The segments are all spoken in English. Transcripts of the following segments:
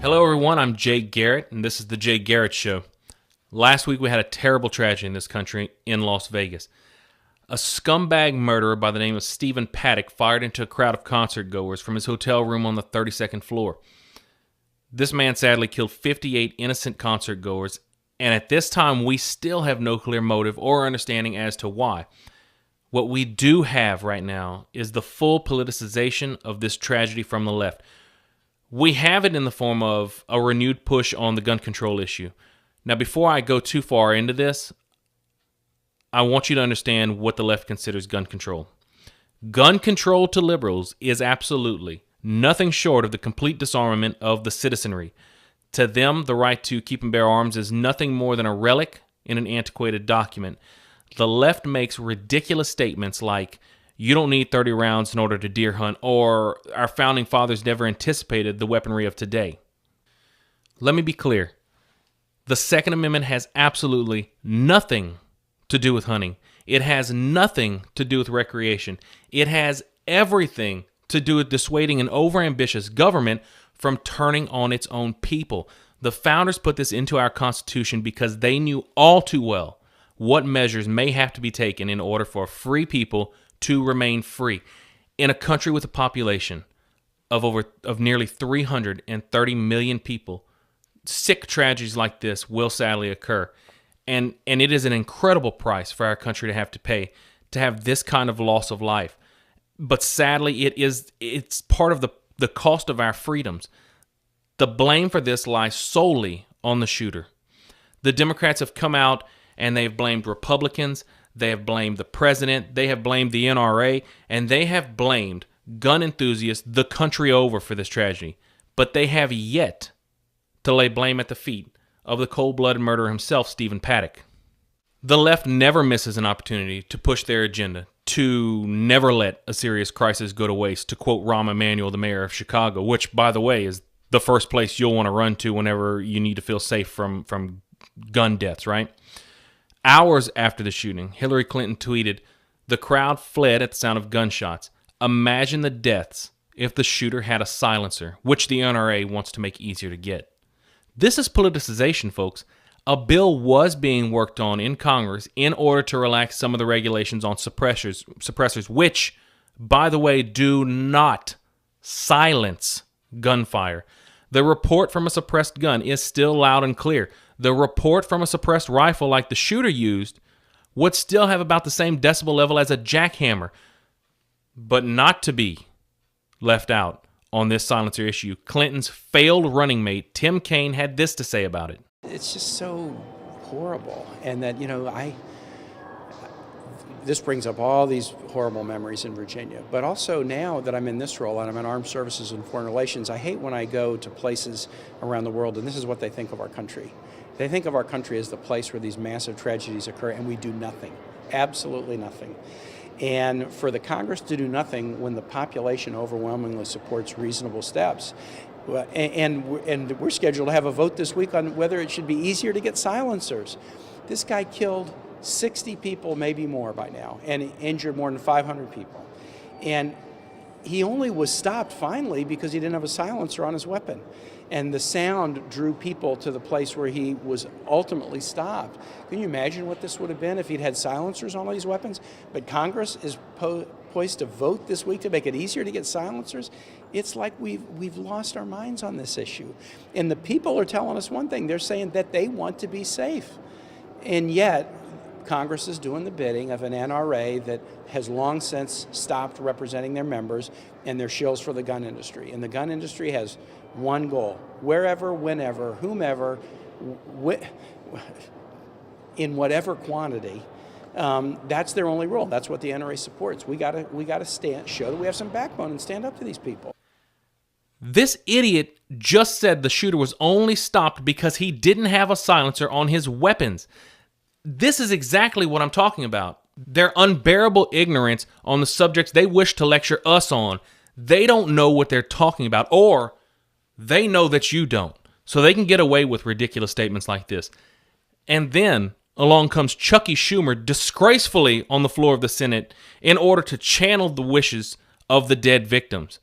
Hello everyone, I'm Jay Garrett, and this is The Jay Garrett Show. Last week we had a terrible tragedy in this country in Las Vegas. A scumbag murderer by the name of Stephen Paddock fired into a crowd of concert goers from his hotel room on the 32nd floor. This man sadly killed 58 innocent concert goers, and at this time we still have no clear motive or understanding as to why. What we do have right now is the full politicization of this tragedy from the left. We have it in the form of a renewed push on the gun control issue. Now, before I go too far into this, I want you to understand what the left considers gun control. Gun control to liberals is absolutely nothing short of the complete disarmament of the citizenry. To them, the right to keep and bear arms is nothing more than a relic in an antiquated document. The left makes ridiculous statements like, you don't need 30 rounds in order to deer hunt, or our founding fathers never anticipated the weaponry of today. Let me be clear. The Second Amendment has absolutely nothing to do with hunting. It has nothing to do with recreation. It has everything to do with dissuading an overambitious government from turning on its own people. The founders put this into our Constitution because they knew all too well what measures may have to be taken in order for free people to remain free. In a country with a population of nearly 330 million people, sick tragedies like this will sadly occur. And it is an incredible price for our country to have to pay to have this kind of loss of life. But sadly, it's part of the cost of our freedoms. The blame for this lies solely on the shooter. The Democrats have come out and they've blamed Republicans. They have blamed the president, they have blamed the NRA, and they have blamed gun enthusiasts the country over for this tragedy. But they have yet to lay blame at the feet of the cold-blooded murderer himself, Stephen Paddock. The left never misses an opportunity to push their agenda, to never let a serious crisis go to waste, to quote Rahm Emanuel, the mayor of Chicago, which, by the way, is the first place you'll want to run to whenever you need to feel safe from gun deaths, right? Hours after the shooting, Hillary Clinton tweeted, "The crowd fled at the sound of gunshots. Imagine the deaths if the shooter had a silencer," which the NRA wants to make easier to get. This is politicization, folks. A bill was being worked on in Congress in order to relax some of the regulations on suppressors, which, by the way, do not silence gunfire. The report from a suppressed gun is still loud and clear. The report from a suppressed rifle like the shooter used would still have about the same decibel level as a jackhammer. But not to be left out on this silencer issue, Clinton's failed running mate, Tim Kaine, had this to say about it. It's just so horrible. And that, this brings up all these horrible memories in Virginia. But also now that I'm in this role and I'm in Armed Services and Foreign Relations, I hate when I go to places around the world and this is what they think of our country. They think of our country as the place where these massive tragedies occur and we do nothing, absolutely nothing. And for the Congress to do nothing when the population overwhelmingly supports reasonable steps, and we're scheduled to have a vote this week on whether it should be easier to get silencers. This guy killed 60 people, maybe more by now, and injured more than 500 people. And he only was stopped finally because he didn't have a silencer on his weapon. And the sound drew people to the place where he was ultimately stopped. Can you imagine what this would have been if he'd had silencers on all these weapons? But Congress is poised to vote this week to make it easier to get silencers. It's like we've lost our minds on this issue. And the people are telling us one thing. They're saying that they want to be safe. And yet, Congress is doing the bidding of an NRA that has long since stopped representing their members, and they're shills for the gun industry. And the gun industry has one goal: wherever, whenever, whomever, in whatever quantity. That's their only role. That's what the NRA supports. We gotta show that we have some backbone and stand up to these people. This idiot just said the shooter was only stopped because he didn't have a silencer on his weapons. This is exactly what I'm talking about. Their unbearable ignorance on the subjects they wish to lecture us on. They don't know what they're talking about, or they know that you don't. So they can get away with ridiculous statements like this. And then along comes Chucky Schumer disgracefully on the floor of the Senate in order to channel the wishes of the dead victims.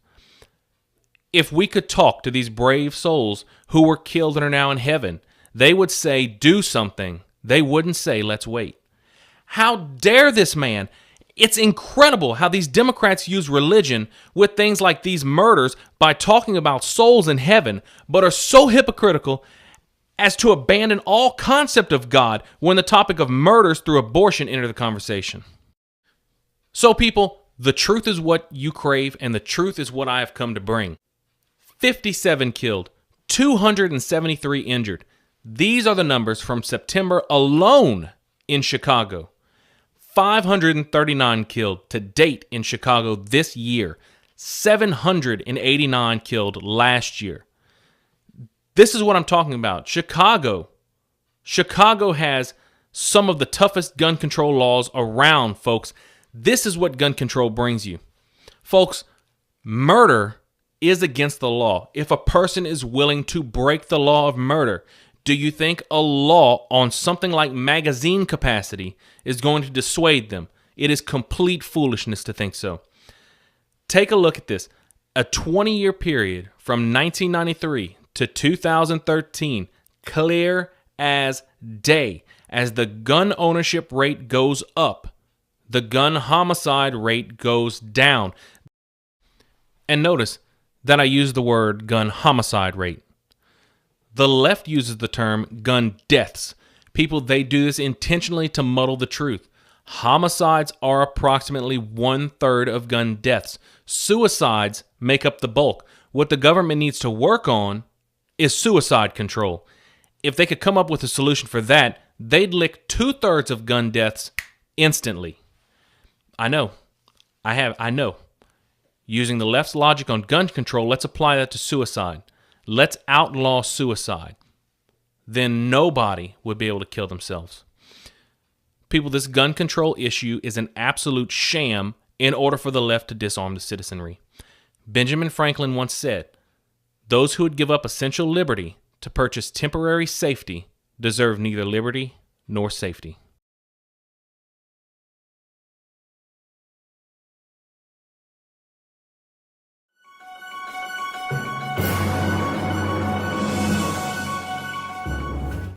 If we could talk to these brave souls who were killed and are now in heaven, they would say, do something. They wouldn't say, let's wait. How dare this man? It's incredible how these Democrats use religion with things like these murders by talking about souls in heaven, but are so hypocritical as to abandon all concept of God when the topic of murders through abortion enter the conversation. So people, the truth is what you crave, and the truth is what I have come to bring. 57 killed, 273 injured. These are the numbers from September alone in Chicago. 539 killed to date in Chicago this year. 789 killed last year. This is what I'm talking about. Chicago has some of the toughest gun control laws around, folks. This is what gun control brings you. Folks, murder is against the law. If a person is willing to break the law of murder, do you think a law on something like magazine capacity is going to dissuade them? It is complete foolishness to think so. Take a look at this. A 20-year period from 1993 to 2013, clear as day. As the gun ownership rate goes up, the gun homicide rate goes down. And notice that I use the word gun homicide rate. The left uses the term gun deaths. People, they do this intentionally to muddle the truth. Homicides are approximately 1/3 of gun deaths. Suicides make up the bulk. What the government needs to work on is suicide control. If they could come up with a solution for that, they'd lick 2/3 of gun deaths instantly. I know. Using the left's logic on gun control, let's apply that to suicide. Let's outlaw suicide. Then nobody would be able to kill themselves. People, this gun control issue is an absolute sham in order for the left to disarm the citizenry. Benjamin Franklin once said, "Those who would give up essential liberty to purchase temporary safety deserve neither liberty nor safety."